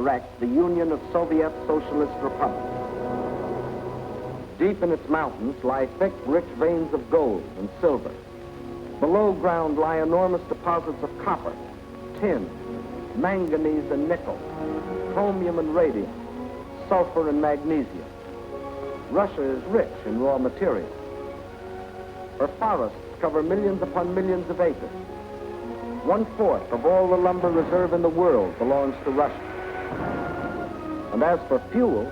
erect the Union of Soviet Socialist Republics. Deep in its mountains lie thick, rich veins of gold and silver. Below ground lie enormous deposits of copper, tin, manganese and nickel, chromium and radium, sulfur and magnesium. Russia is rich in raw materials. Her forests cover millions upon millions of acres. 1/4 of all the lumber reserve in the world belongs to Russia. And as for fuel,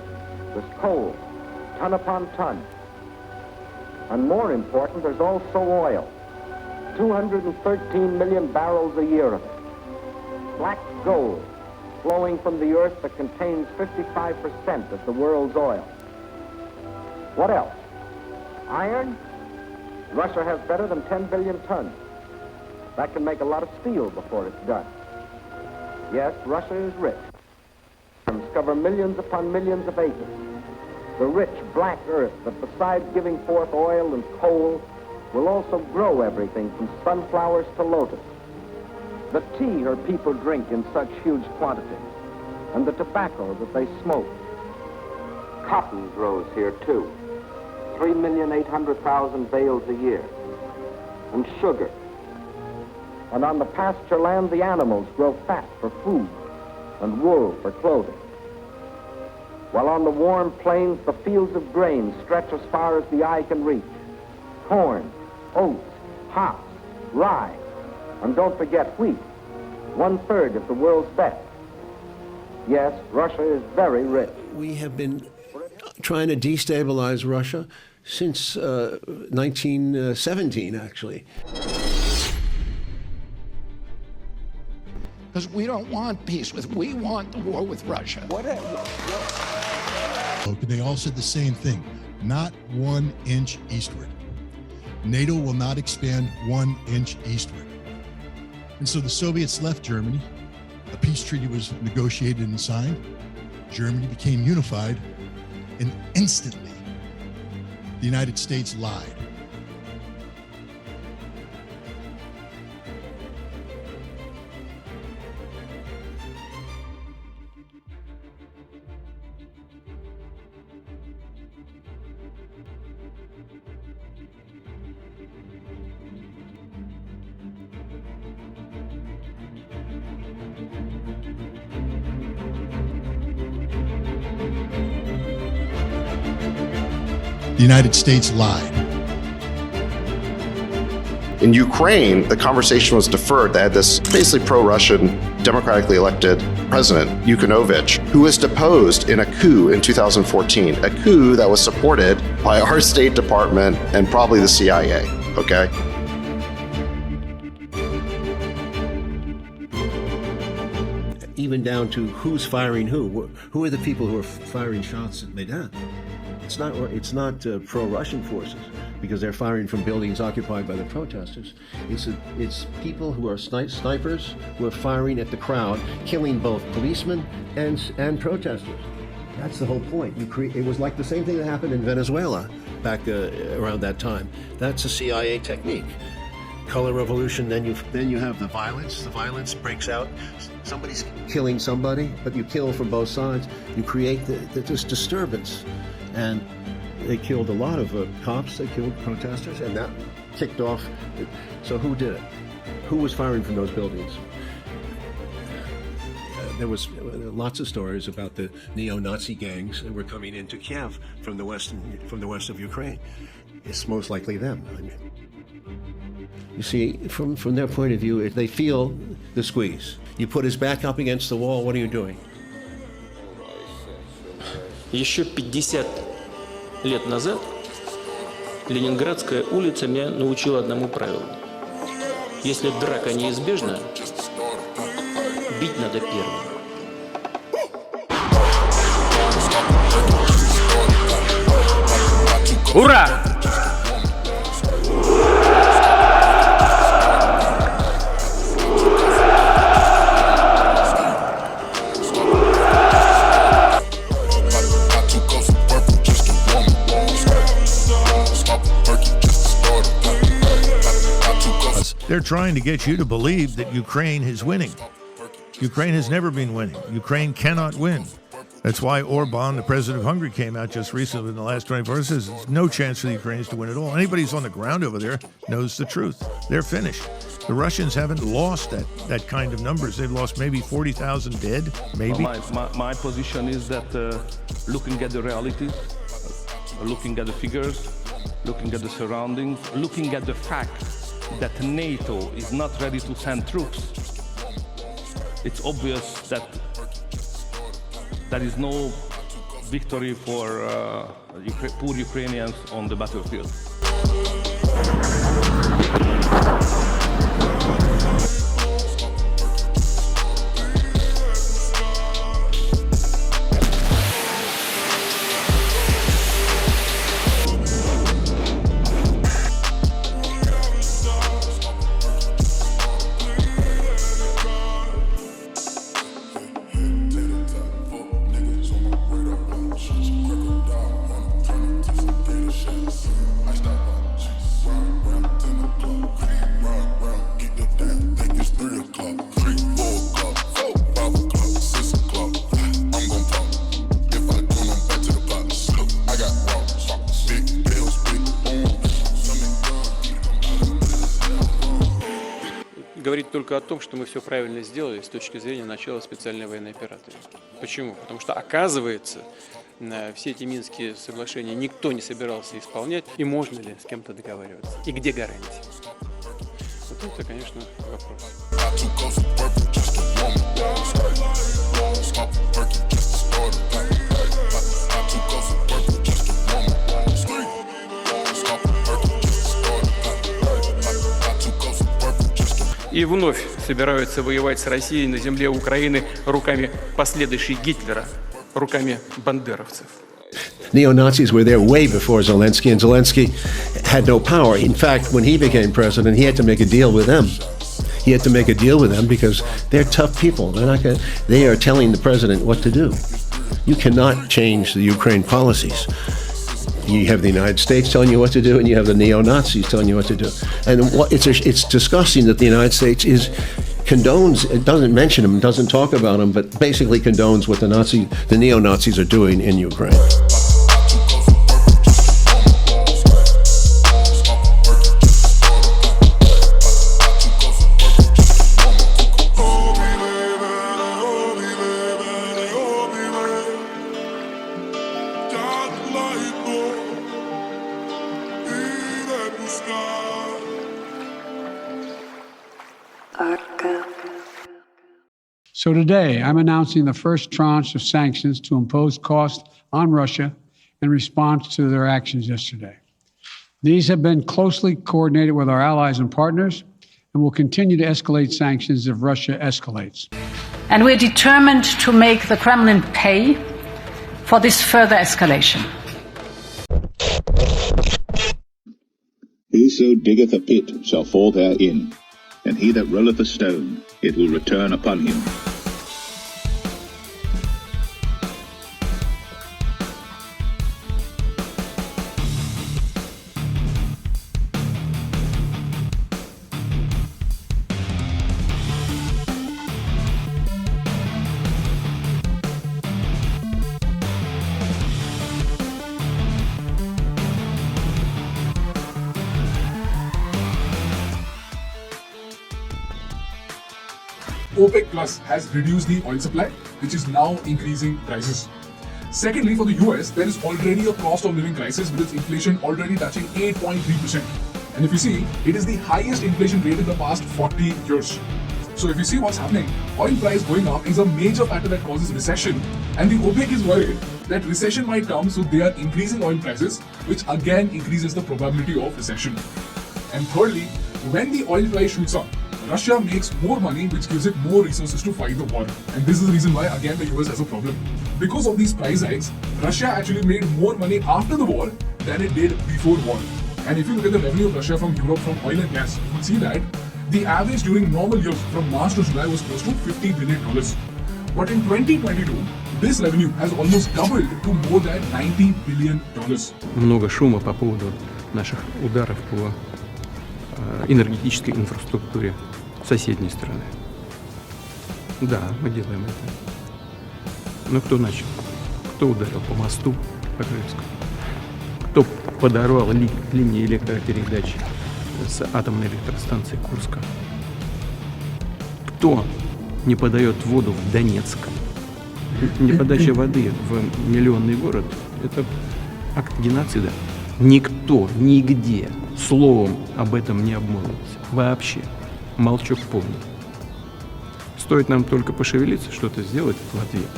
there's coal, ton upon ton. And more important, there's also oil. 213 million barrels a year of it. Black gold flowing from the earth that contains 55% of the world's oil. What else? Iron? Russia has better than 10 billion tons. That can make a lot of steel before it's done. Yes, Russia is rich. Farms cover millions upon millions of acres. The rich black earth that besides giving forth oil and coal will also grow everything from sunflowers to lotus. The tea her people drink in such huge quantities, and the tobacco that they smoke. Cotton grows here too, 3,800,000 bales a year, and sugar. And on the pasture land, the animals grow fat for food and wool for clothing. While on the warm plains, the fields of grain stretch as far as the eye can reach. Corn, oats, hops, rye, and don't forget wheat, 1/3 of the world's best. Yes, Russia is very rich. We have been trying to destabilize Russia since 1917, actually. Because we don't want peace we want the war with Russia. They all said the same thing, not 1 inch eastward. NATO will not expand 1 inch eastward. And so the Soviets left Germany, a peace treaty was negotiated and signed, Germany became unified, and instantly the United States lied. The United States lied. In Ukraine, the conversation was deferred. They had this basically pro-Russian, democratically elected president, Yanukovych, who was deposed in a coup in 2014, a coup that was supported by our State Department and probably the CIA, okay? Even down to who's firing who. Who are the people who are firing shots at Maidan? It's not pro-Russian forces because they're firing from buildings occupied by the protesters. It's people who are snipers who are firing at the crowd, killing both policemen and protesters. That's the whole point. It was like the same thing that happened in Venezuela back around that time. That's a CIA technique. Color revolution, then you have the violence. The violence breaks out. Somebody's killing somebody, but you kill from both sides. You create this disturbance. And they killed a lot of cops, they killed protesters, and that kicked off. So who did it? Who was firing from those buildings? There was lots of stories about the neo-Nazi gangs that were coming into Kiev from the west of Ukraine. It's most likely them. You see, from their point of view, they feel the squeeze. You put his back up against the wall, what are you doing? Еще 50 лет назад Ленинградская улица меня научила одному правилу. Если драка неизбежна, бить надо первым. Ура! They're trying to get you to believe that Ukraine is winning. Ukraine has never been winning. Ukraine cannot win. That's why Orban, the president of Hungary, came out just recently in the last 24 hours and says there's no chance for the Ukrainians to win at all. Anybody who's on the ground over there knows the truth. They're finished. The Russians haven't lost that kind of numbers. They've lost maybe 40,000 dead, maybe. My position is that looking at the reality, looking at the figures, looking at the surroundings, looking at the fact that NATO is not ready to send troops, it's obvious that there is no victory for poor Ukrainians on the battlefield. Говорит только о том, что мы все правильно сделали с точки зрения начала специальной военной операции. Почему? Потому что, оказывается, все эти Минские соглашения никто не собирался исполнять, и можно ли с кем-то договариваться, и где гарантии? Вот это, конечно, вопрос. И вновь собираются воевать с Россией на земле Украины руками последующей Гитлера, руками бандеровцев. Neo-Nazis were there way before Zelensky, and Zelensky had no power. In fact, when he became president, he had to make a deal with them. He had to make a deal with them because they're tough people. They are telling the president what to do. You cannot change the Ukraine policies. You have the United States telling you what to do, and you have the neo-Nazis telling you what to do. And it's disgusting that the United States condones, it doesn't mention them, doesn't talk about them, but basically condones what the neo-Nazis are doing in Ukraine. So today, I'm announcing the first tranche of sanctions to impose costs on Russia in response to their actions yesterday. These have been closely coordinated with our allies and partners, and will continue to escalate sanctions if Russia escalates. And we're determined to make the Kremlin pay for this further escalation. Whoso diggeth a pit shall fall therein, and he that rolleth a stone, it will return upon him. OPEC Plus has reduced the oil supply, which is now increasing prices. Secondly, for the US, there is already a cost of living crisis with its inflation already touching 8.3%. And if you see, it is the highest inflation rate in the past 40 years. So if you see what's happening, oil price going up is a major factor that causes recession, and the OPEC is worried that recession might come, so they are increasing oil prices, which again increases the probability of recession. And thirdly, when the oil price shoots up, Russia makes more money, which gives it more resources to fight the war. And this is the reason why, again, the US has a problem. Because of these price hikes, Russia actually made more money after the war than it did before war. And if you look at the revenue of Russia from Europe from oil and gas, you will see that the average during normal years from March to July was close to $50 billion. But in 2022, this revenue has almost doubled to more than $90 billion. Много шума по поводу наших ударов по энергетической инфраструктуре соседней страны. Да, мы делаем это. Но кто начал? Кто ударил по мосту Покровскому? Кто подорвал линии электропередач с атомной электростанции Курска? Кто не подает воду в Донецк? Неподача воды в миллионный город – это акт геноцида. Никто, нигде словом об этом не обмолвился. Вообще. Молчок полный. Стоит нам только пошевелиться, что-то сделать в ответ.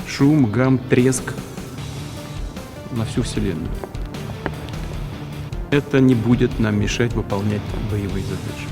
Шум, гам, треск на всю Вселенную. Это не будет нам мешать выполнять боевые задачи.